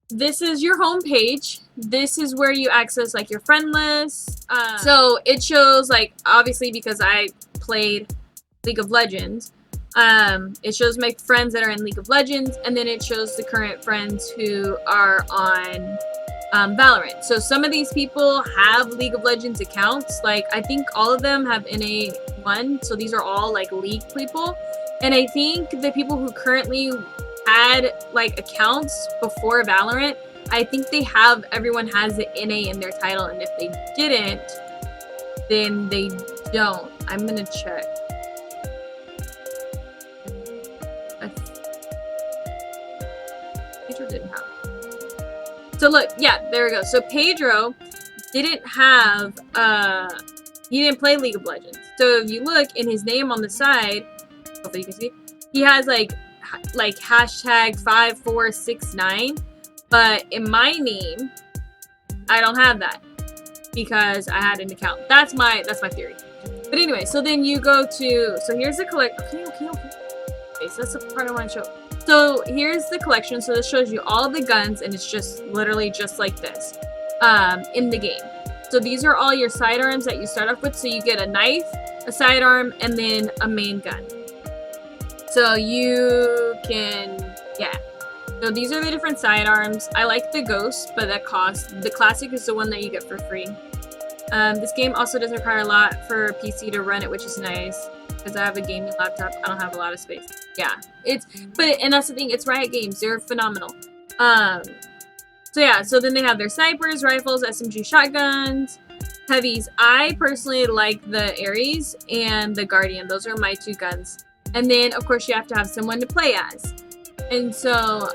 this is your home page. This is where you access like your friend list. So it shows like, obviously because I played League of Legends, it shows my friends that are in League of Legends, and then it shows the current friends who are on Valorant. So some of these people have League of Legends accounts. Like I think all of them have NA1, so these are all like League people. And I think the people who currently had like accounts before Valorant, I think everyone has the NA in their title, and if they didn't, then they don't. I'm gonna check. Pedro didn't have. So look, yeah, there we go. So Pedro didn't have, he didn't play League of Legends. So if you look in his name on the side, hopefully you can see, he has like hashtag 5469, but in my name, I don't have that because I had an account. That's my theory. But anyway, so then you go to, so here's the okay, so that's the part I want to show. So here's the collection. So this shows you all the guns, and it's just literally just like this in the game. So these are all your sidearms that you start off with. So you get a knife, a sidearm, and then a main gun. So you can, yeah. So these are the different sidearms. I like the Ghost, but that costs. The Classic is the one that you get for free. This game also doesn't require a lot for PC to run it, which is nice. Because I have a gaming laptop, I don't have a lot of space. Yeah, and that's the thing, it's Riot Games, they're phenomenal. So yeah, so then they have their snipers, rifles, SMG shotguns, heavies. I personally like the Ares and the Guardian. Those are my two guns. And then, of course, you have to have someone to play as. And so,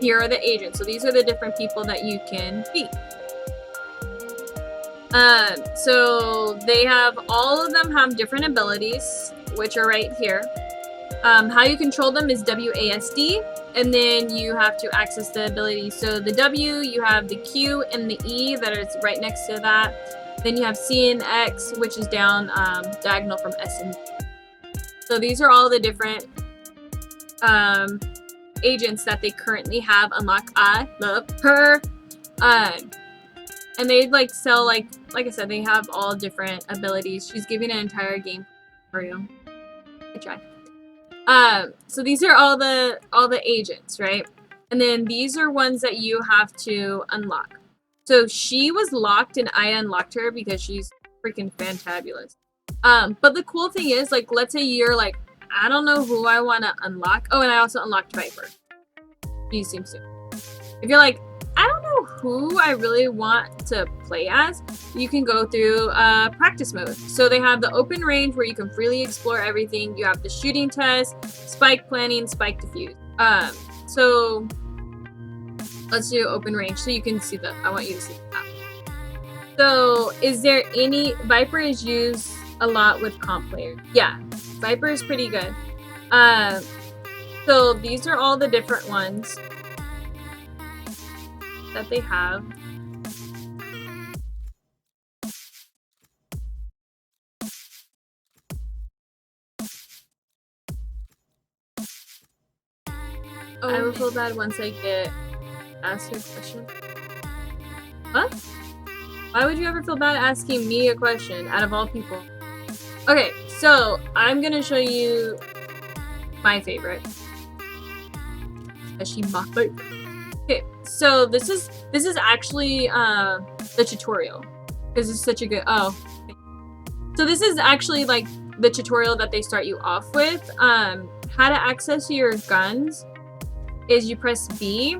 here are the agents. So these are the different people that you can beat. So they have, all of them have different abilities, which are right here. How you control them is WASD, and then you have to access the ability. So the W, you have the Q and the E that is right next to that. Then you have C and X, which is down diagonal from S and D. So these are all the different agents that they currently have unlocked. I love her. And they like sell like I said, they have all different abilities. She's giving an entire game for you. I try. So these are all the agents, right? And then these are ones that you have to unlock. So she was locked and I unlocked her because she's freaking fantabulous. But the cool thing is, like, let's say you're like, I don't know who I want to unlock. Oh, and I also unlocked Viper. She seems to. If you're like, I don't know who I really want to play as, you can go through practice mode. So they have the open range where you can freely explore everything. You have the shooting test, spike planning, spike defuse. So let's do open range so you can see the, I want you to see the map. So is there any, Viper is used a lot with comp players. Yeah, Viper is pretty good. So these are all the different ones that they have. Oh, I will feel bad once I get asked a question. What? Why would you ever feel bad asking me a question out of all people? Okay, so I'm gonna show you my favorite. Especially my favorite. Okay, so this is actually the tutorial because it's such a good. Oh, so this is actually like the tutorial that they start you off with. How to access your guns is you press B.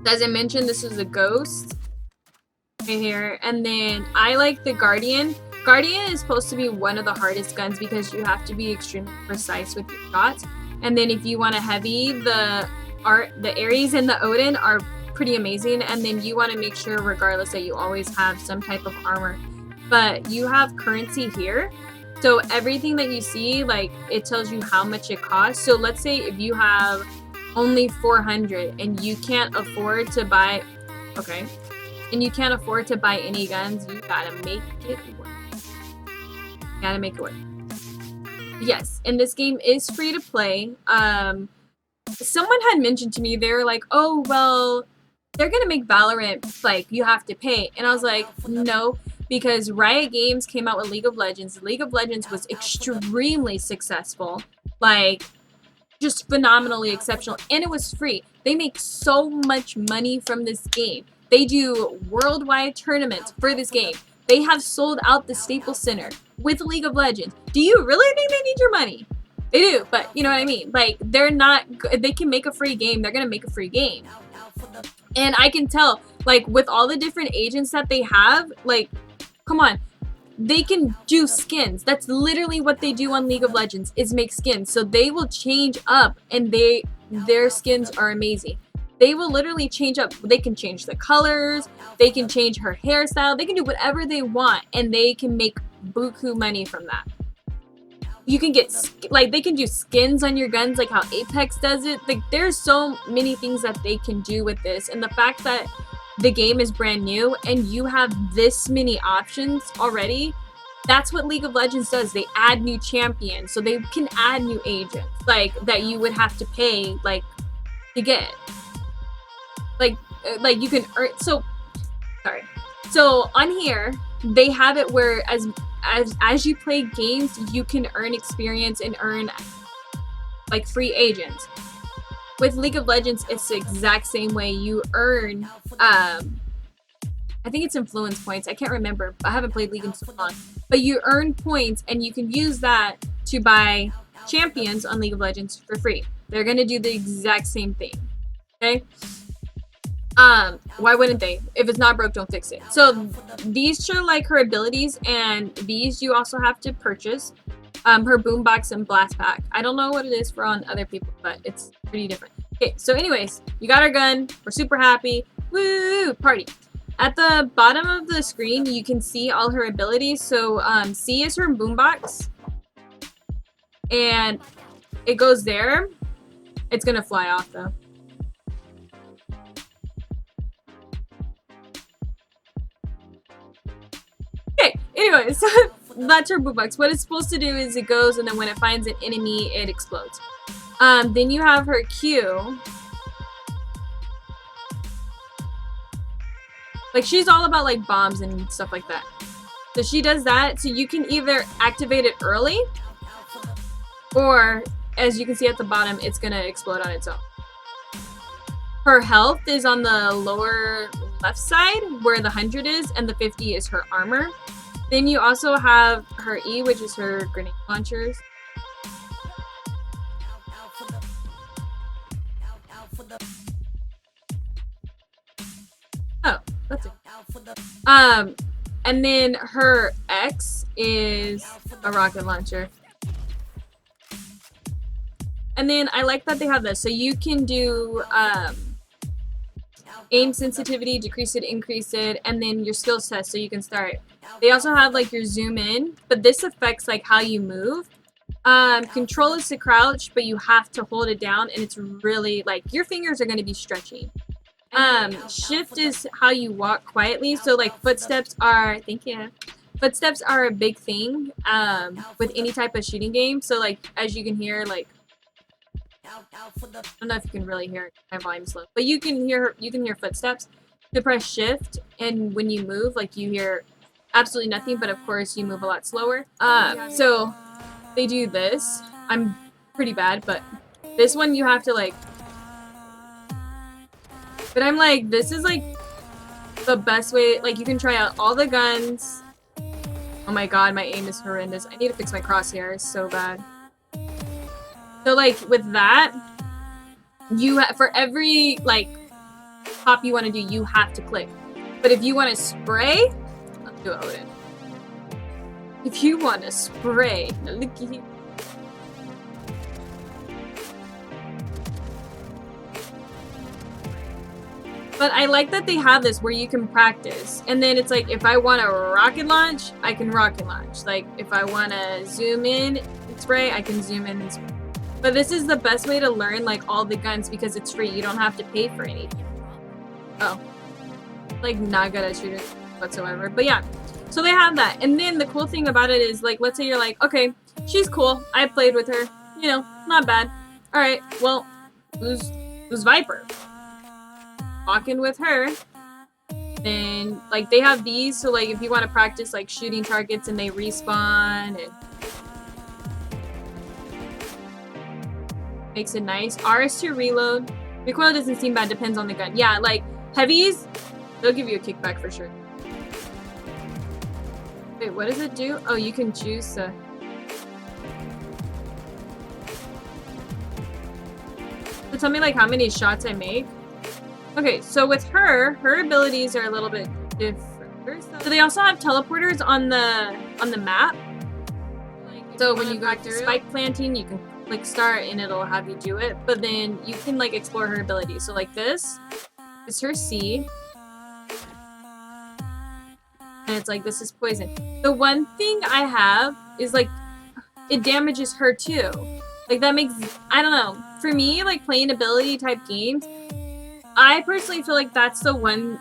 As I mentioned, this is a Ghost right here, and then I like the Guardian. Guardian is supposed to be one of the hardest guns because you have to be extremely precise with your shots. And then if you want a heavy, the Ares and the Odin are pretty amazing, and then you want to make sure regardless that you always have some type of armor. But you have currency here, so everything that you see, like, it tells you how much it costs. So let's say if you have only 400 and you can't afford to buy, okay, and you can't afford to buy any guns, you gotta make it work. Gotta make it work. Yes, and this game is free to play. someone had mentioned to me, they were like, oh, well, they're gonna make Valorant, like, you have to pay. And I was like, no, because Riot Games came out with League of Legends. League of Legends was extremely successful. Like, just phenomenally exceptional. And it was free. They make so much money from this game. They do worldwide tournaments for this game. They have sold out the Staples Center with League of Legends. Do you really think they need your money? They do, but you know what I mean? Like, they're not, they can make a free game, they're gonna make a free game. And I can tell, like, with all the different agents that they have, like, come on, they can do skins. That's literally what they do on League of Legends, is make skins. So they will change up, and their skins are amazing. They will literally change up. They can change the colors, they can change her hairstyle, they can do whatever they want, and they can make buku money from that. You can get, like, they can do skins on your guns, like how Apex does it. Like, there's so many things that they can do with this, and the fact that the game is brand new and you have this many options already, that's what League of Legends does. They add new champions, so they can add new agents, like, that you would have to pay, like, to get. Like you can earn, so on here, they have it where as you play games, you can earn experience and earn, like, free agents. With League of Legends, it's the exact same way. You earn, I think it's influence points. I can't remember. I haven't played League in so long. But you earn points, and you can use that to buy champions on League of Legends for free. They're going to do the exact same thing. Okay? Why wouldn't they? If it's not broke, don't fix it. So these show, like, her abilities, and these you also have to purchase. Her boombox and blast pack. I don't know what it is for on other people, but it's pretty different. Okay, so anyways, you got her gun. We're super happy. Woo! Party. At the bottom of the screen, you can see all her abilities. So C is her boombox, and it goes there. It's gonna fly off though. Okay, anyways, that's her boombox. What it's supposed to do is it goes, and then when it finds an enemy, it explodes. Then you have her Q. Like, she's all about, like, bombs and stuff like that. So she does that. So you can either activate it early, or, as you can see at the bottom, it's gonna explode on its own. Her health is on the lower left side, where the 100 is, and the 50 is her armor. Then you also have her E, which is her grenade launchers. Oh, that's it. And then her X is a rocket launcher. And then I like that they have this. So you can do aim sensitivity, decrease it, increase it, and then your skills test, so you can start. They also have, like, your zoom in, but this affects, like, how you move. Control is to crouch, but you have to hold it down, and it's really, like, your fingers are going to be stretchy. Shift is how you walk quietly, so, like, footsteps are, footsteps are a big thing, with any type of shooting game. So, like, as you can hear, like, I don't know if you can really hear it. My volume's low, but you can hear footsteps. To press shift, and when you move, like, you hear absolutely nothing, but of course you move a lot slower. So they do this. I'm pretty bad, but this one you have to, like, but I'm like, this is, like, the best way. Like, you can try out all the guns. Oh my god, my aim is horrendous. I need to fix my crosshairs so bad. So, like, with that, for every, like, pop you want to do, you have to click. But if you want to spray, let's do Odin. If you want to spray, look at you. But I like that they have this where you can practice. And then it's like, if I want to rocket launch, I can rocket launch. Like, if I want to zoom in and spray, I can zoom in and spray. But this is the best way to learn, like, all the guns, because it's free. You don't have to pay for anything. Oh. Like, not good at shooting whatsoever. But yeah. So they have that. And then the cool thing about it is, like, let's say you're like, okay, she's cool. I played with her. You know, not bad. Alright, well, who's Viper. Walk in with her. And like they have these, so like if you want to practice like shooting targets and they respawn and makes it nice. R is to reload. Recoil doesn't seem bad, depends on the gun. Yeah, like heavies, they'll give you a kickback for sure. Wait, what does it do? Oh, you can choose to... So tell me like how many shots I make. Okay, so with her abilities are a little bit different. So they also have teleporters on the map. So when you go to spike planting, you can click start and it'll have you do it. But then you can like explore her abilities. So like this is her C. And it's like, this is poison. The one thing I have is like, it damages her too. Like that makes, I don't know. For me, like playing ability type games, I personally feel like that's the one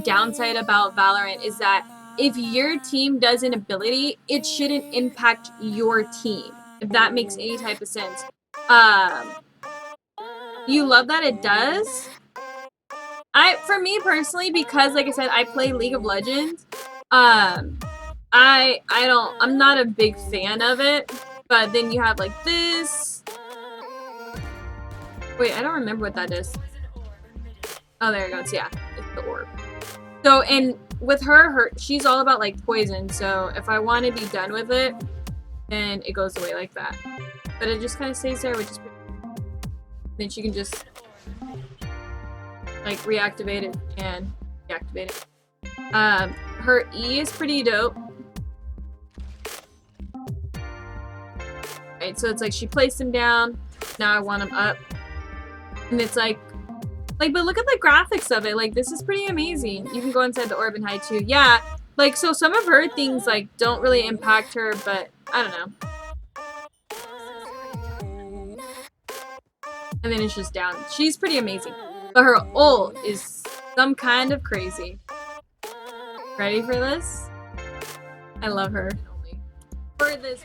downside about Valorant is that if your team does an ability, it shouldn't impact your team. If that makes any type of sense. You love that it does. For me personally, because like I said, I play League of Legends, I'm not a big fan of it. But then you have like this. Wait, I don't remember what that is. Oh, there it goes. Yeah, it's the orb. So, and with her, she's all about like poison. So if I want to be done with it, then it goes away like that. But it just kind of stays there, which is pretty cool. Then she can just like reactivate it and deactivate it. Her E is pretty dope. Right, so it's like she placed him down. Now I want him up. And it's like, but look at the graphics of it. Like, this is pretty amazing. You can go inside the orb and hide too. Yeah, like, so some of her things, like, don't really impact her, but I don't know. And then it's just down. She's pretty amazing. But her ult is some kind of crazy. Ready for this? I love her. For this.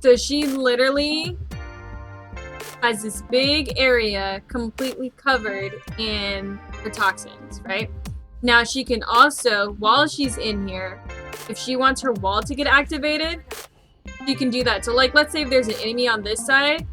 So she literally has this big area completely covered in her toxins, right? Now she can also, while she's in here, if she wants her wall to get activated, she can do that. So like, let's say if there's an enemy on this side,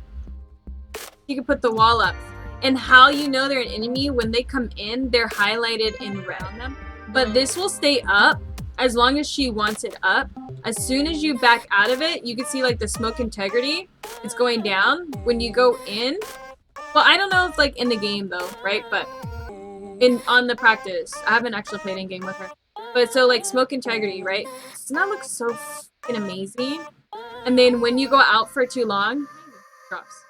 you can put the wall up. And how you know they're an enemy, when they come in, they're highlighted in red on them. But this will stay up as long as she wants it up. As soon as you back out of it, you can see like the smoke integrity. It's going down. When you go in, well, I don't know if like in the game though, right? But on the practice, I haven't actually played in game with her. But so like smoke integrity, right? Doesn't that look so fucking amazing? And then when you go out for too long, it drops.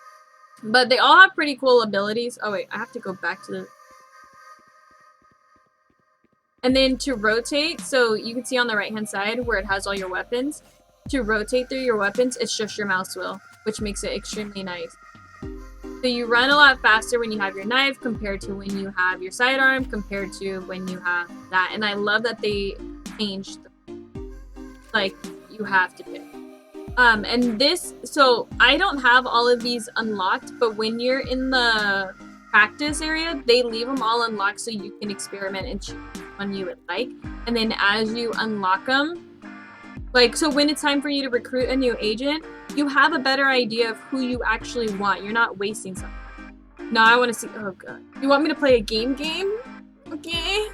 But they all have pretty cool abilities. Oh wait, I have to go back to the... And then to rotate, so you can see on the right-hand side where it has all your weapons. To rotate through your weapons, it's just your mouse wheel, which makes it extremely nice. So you run a lot faster when you have your knife compared to when you have your sidearm, compared to when you have that. And I love that they changed, like, you have to pick. And this, so I don't have all of these unlocked, but when you're in the practice area, they leave them all unlocked so you can experiment and choose one you would like. And then as you unlock them, like, so when it's time for you to recruit a new agent, you have a better idea of who you actually want. You're not wasting something. No, I want to see, oh god. You want me to play a game? Okay.